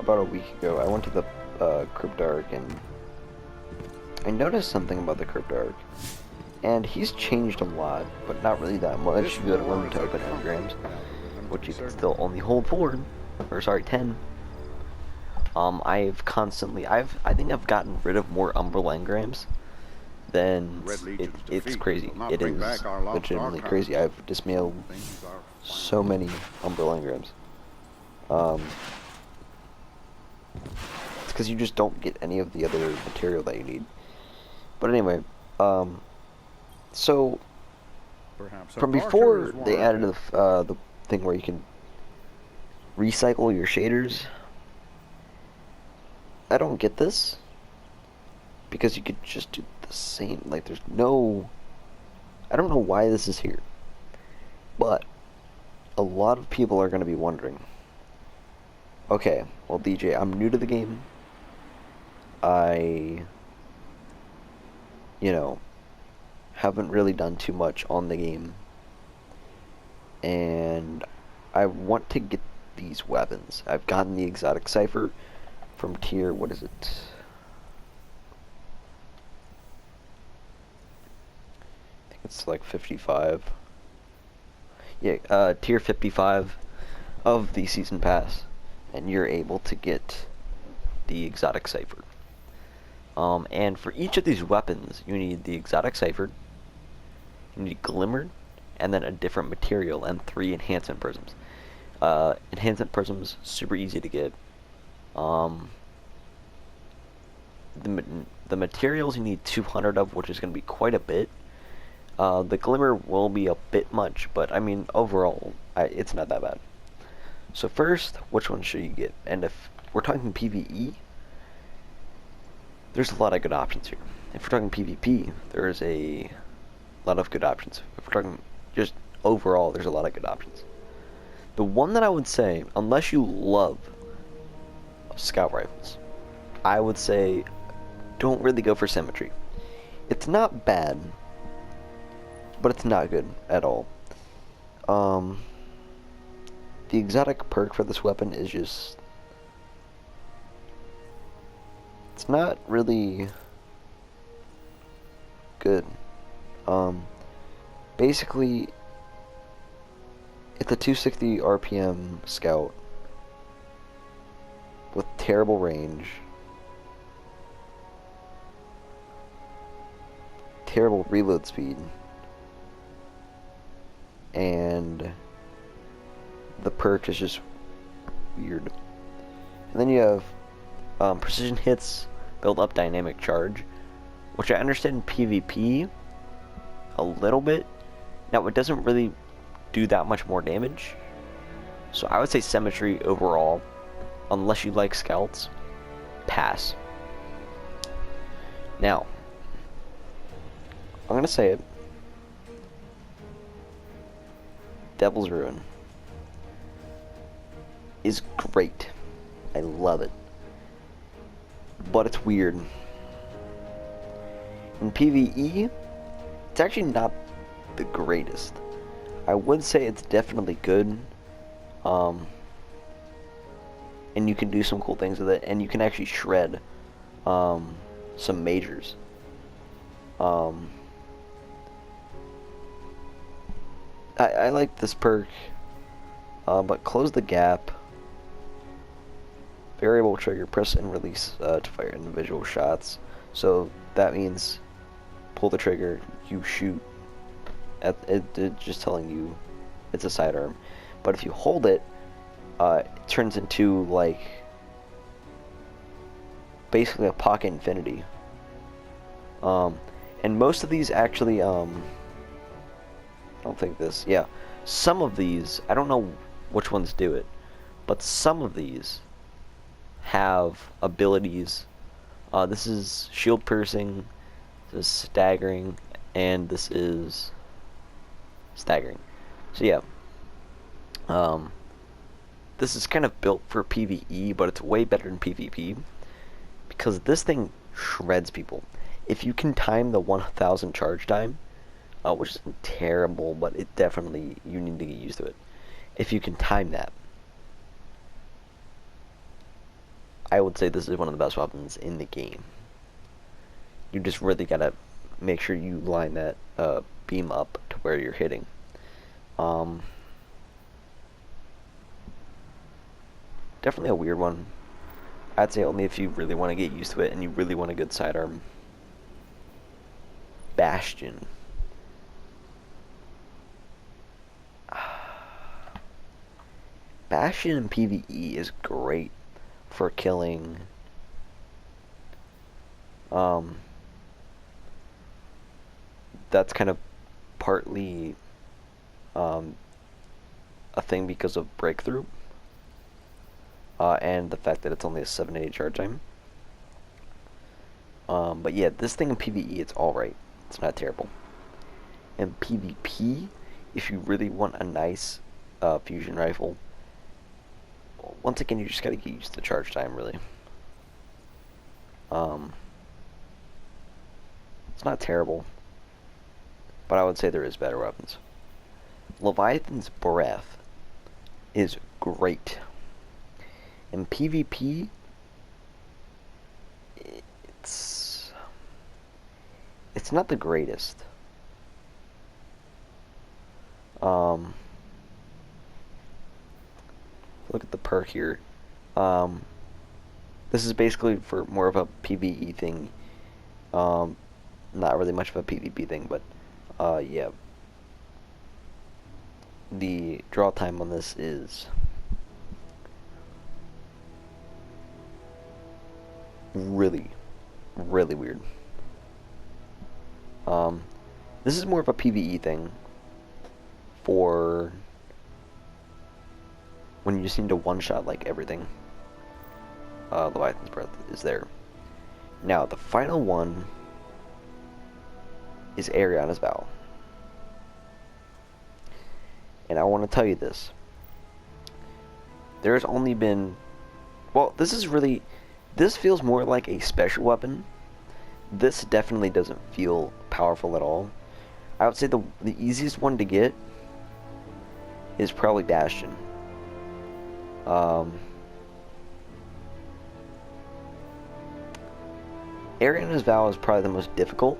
about a week ago, I went to the Cryptarch, and I noticed something about the Cryptarch. And he's changed a lot, but not really that much. You got a limit to open engrams, which you can still only hold 4, or sorry, 10. I think I've gotten rid of more Umbral engrams than it's crazy. It is legitimately crazy. I've dismantled so many Umbral engrams. It's because you just don't get any of the other material that you need. But anyway, so from before they added the thing where you can recycle your shaders, I don't get this, because you could just do the same. Like, there's no, I don't know why this is here, but a lot of people are going to be wondering, okay, well, DJ, I'm new to the game. I, haven't really done too much on the game, and I want to get these weapons. I've gotten the exotic Cypher from tier, what is it? I think it's like 55. Yeah, tier 55 of the season pass, and you're able to get the exotic Cypher. And for each of these weapons, you need the exotic Cypher, you need Glimmered, and then a different material, and 3 enhancement prisms. Enhancement prisms, super easy to get. The materials you need 200 of, which is going to be quite a bit. The Glimmer will be a bit much, but I mean, overall, it's not that bad. So first, which one should you get? And if we're talking PvE, there's a lot of good options here. If we're talking PvP, there's a lot of good options. If we're talking just overall, there's a lot of good options. The one that I would say, unless you love scout rifles, I would say don't really go for symmetry. It's not bad, but it's not good at all. The exotic perk for this weapon is just, it's not really good. Basically, it's a 260 RPM scout with terrible range, terrible reload speed, and the perk is just weird. And then you have precision hits, build up dynamic charge, which I understand in PvP a little bit. Now, it doesn't really do that much more damage, so I would say symmetry overall, unless you like scouts, pass. Now, I'm gonna say it, Devil's Ruin is great. I love it, but it's weird. In PvE, it's actually not the greatest. I would say it's definitely good, and you can do some cool things with it, and you can actually shred some majors. I like this perk, but close the gap, variable trigger, press and release to fire individual shots. So that means pull the trigger, you shoot. It's just telling you it's a sidearm. But if you hold it, it turns into like basically a pocket infinity. And most of these actually, I don't think this, yeah, some of these, I don't know which ones do it, but some of these have abilities. This is shield piercing, this is staggering, and this is staggering. So yeah, this is kind of built for PvE, but it's way better than PvP, because this thing shreds people. If you can time the 1000 charge time, which is terrible, but it definitely, you need to get used to it. If you can time that, I would say this is one of the best weapons in the game. You just really gotta make sure you line that beam up to where you're hitting. Definitely a weird one. I'd say only if you really want to get used to it and you really want a good sidearm. Bastion. Bastion in PvE is great for killing that's kind of partly a thing because of breakthrough and the fact that it's only a 7-day charge time. But yeah, this thing in PvE, it's alright. It's not terrible. In PvP, if you really want a nice fusion rifle, once again, you just gotta get used to the charge time, really. It's not terrible, but I would say there is better weapons. Leviathan's Breath is great. In PvP, it's not the greatest. Look at the perk here. This is basically for more of a PvE thing. Not really much of a PvP thing, but yeah. The draw time on this is really, really weird. This is more of a PvE thing for when you just need to one-shot like everything. Leviathan's Breath is there. Now, the final one is Ariana's Vow. And I want to tell you this. There's only been... Well, this feels more like a special weapon. This definitely doesn't feel powerful at all. I would say the easiest one to get is probably Bastion. Ariana's Vow is probably the most difficult,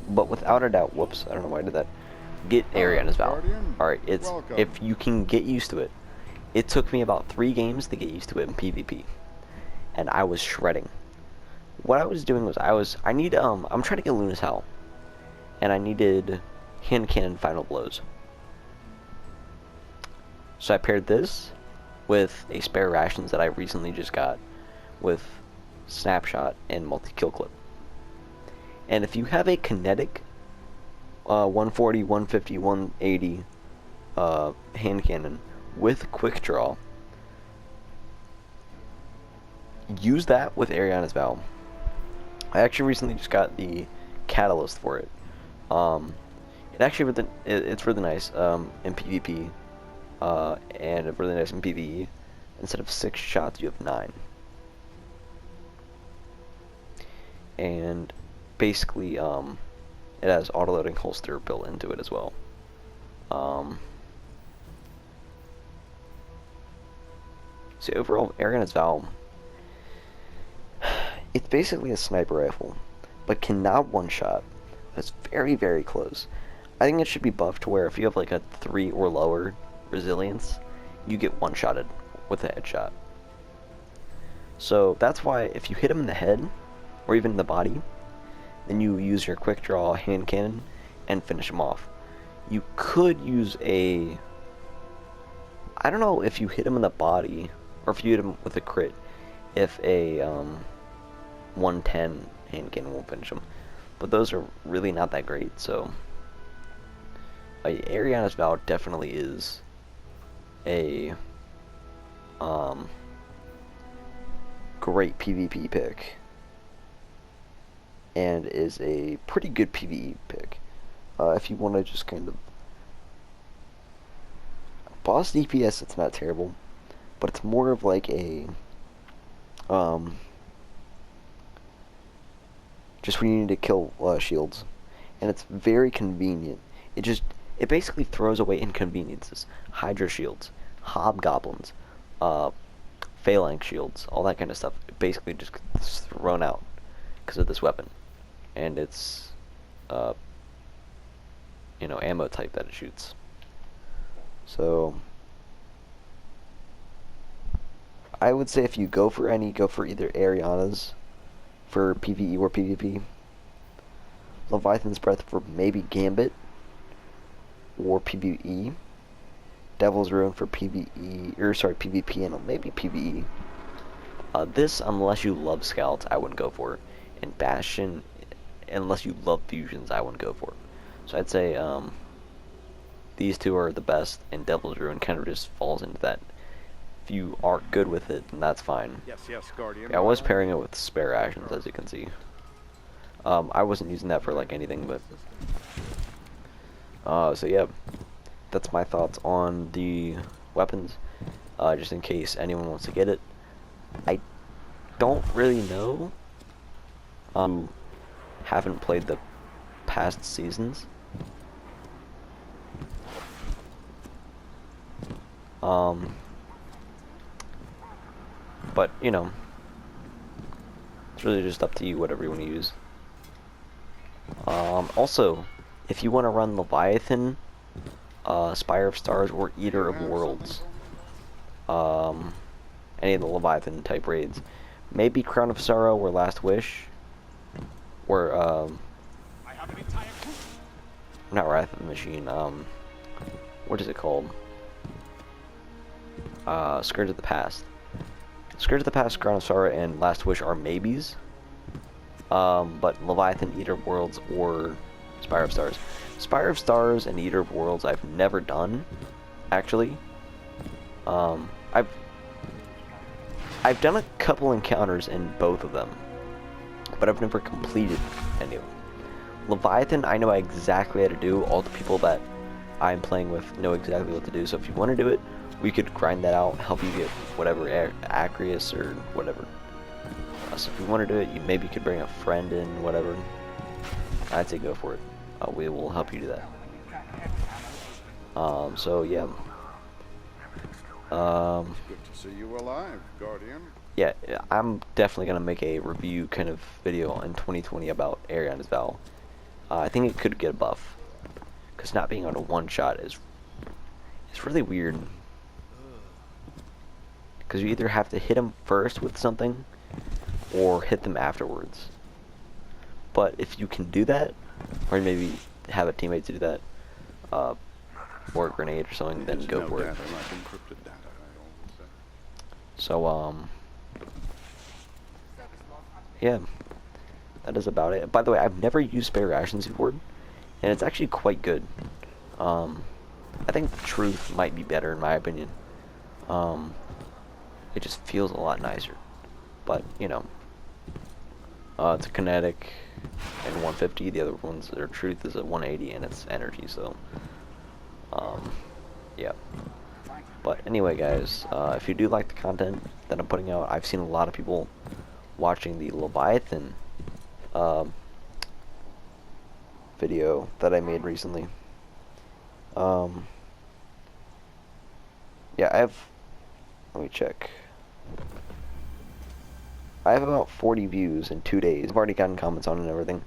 but without a doubt, whoops, I don't know why I did that. Get Ariana's Vow. Alright, it's welcome. If you can get used to it. It took me about 3 games to get used to it in PvP, and I was shredding. What I was doing was I'm trying to get Luna's Howl, and I needed hand cannon final blows. So I paired this with a spare rations that I recently just got with snapshot and multi-kill clip. And if you have a kinetic 140, 150, 180 hand cannon with quick draw, use that with Ariana's Vow. I actually recently just got the catalyst for it. It's really nice in PvP, and really nice in PvE. Instead of 6 shots, you have 9. And basically, it has auto-loading holster built into it as well. So overall, Ariana's Vow, it's basically a sniper rifle, but cannot one-shot. It's very, very close. I think it should be buffed to where if you have like a 3 or lower resilience, you get one-shotted with a headshot. So that's why if you hit him in the head, or even in the body, then you use your quick draw hand cannon and finish him off. You could use I don't know if you hit him in the body, or if you hit him with a crit, if a 110 hand cannon will finish him. But those are really not that great, so Ariana's Vow definitely is a great PvP pick, and is a pretty good PvE pick. If you want to just kind of boss DPS, it's not terrible, but it's more of like a just when you need to kill shields, and it's very convenient. It basically throws away inconveniences. Hydra shields, hobgoblins, phalanx shields, all that kind of stuff, basically just gets thrown out because of this weapon and its you know, ammo type that it shoots. So I would say if you go for any, go for either Ariana's for PvE or PvP, Leviathan's Breath for maybe Gambit or PvE, Devil's Ruin for PvE, or sorry, PvP and maybe PvE. This, unless you love Scouts, I wouldn't go for. And Bastion, unless you love Fusions, I wouldn't go for. So I'd say these two are the best, and Devil's Ruin kind of just falls into that. If you are good with it, then that's fine. Yes, yes, Guardian. Yeah, I was pairing it with spare rations, as you can see. I wasn't using that for like anything, but so yeah, that's my thoughts on the weapons. Just in case anyone wants to get it, I don't really know. Haven't played the past seasons. But you know, it's really just up to you, whatever you want to use. Also, if you want to run Leviathan, Spire of Stars, or Eater of Worlds, any of the Leviathan type raids, maybe Crown of Sorrow or Last Wish, or not Wrath of the Machine. What is it called? Scourge of the Past. Scourge of the Past, Crown of Sorrow, and Last Wish are maybes. But Leviathan, Eater of Worlds, or Spire of Stars. Spire of Stars and Eater of Worlds I've never done, actually. I've done a couple encounters in both of them, but I've never completed any of them. Leviathan, I know exactly how to do. All the people that I'm playing with know exactly what to do, so if you want to do it, we could grind that out, help you get whatever, Acreus or whatever. So if you want to do it, you maybe could bring a friend in, whatever. I'd say go for it. We will help you do that. So yeah. Good to see you alive, Guardian. Yeah, I'm definitely gonna make a review kind of video in 2020 about Ariana's Vow. I think it could get a buff, because not being on a one-shot is really weird. Because you either have to hit them first with something, or hit them afterwards. But if you can do that, or maybe have a teammate to do that, or a grenade or something, then go for it. So, yeah, that is about it. By the way, I've never used spare rations before, and it's actually quite good. I think Truth might be better in my opinion. It just feels a lot nicer. But, you know, it's a kinetic and 150. The other ones, their Truth is at 180 and it's energy, so, yeah. But anyway, guys, if you do like the content that I'm putting out, I've seen a lot of people watching the Leviathan video that I made recently. Yeah, let me check. I have about 40 views in 2 days. I've already gotten comments on it and everything.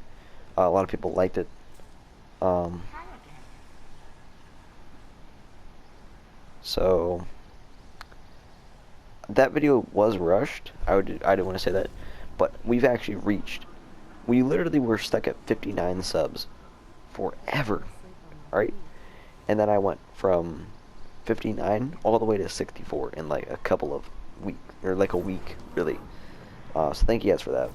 A lot of people liked it. So that video was rushed. I didn't want to say that, but we've actually reached. We literally were stuck at 59 subs forever, alright? And then I went from 59 all the way to 64 in like a couple of weeks, or like a week, really. So thank you guys for that.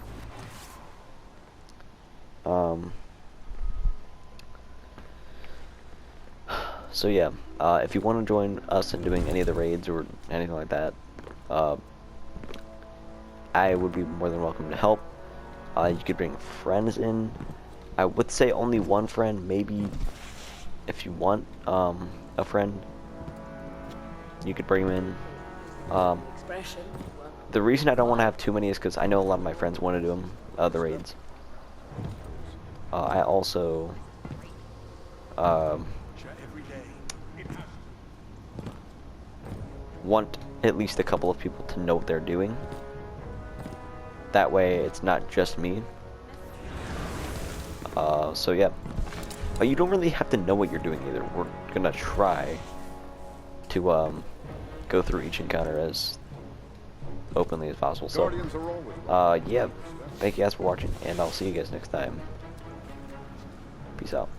So yeah, if you want to join us in doing any of the raids or anything like that, I would be more than welcome to help. You could bring friends in. I would say only one friend, maybe if you want a friend, you could bring him in. The reason I don't want to have too many is because I know a lot of my friends want to do them, the raids. I also want at least a couple of people to know what they're doing. That way, it's not just me. So yeah. But you don't really have to know what you're doing either. We're gonna try to go through each encounter as openly as possible. So Guardians are always yeah. Thank you guys for watching, and I'll see you guys next time. Peace out.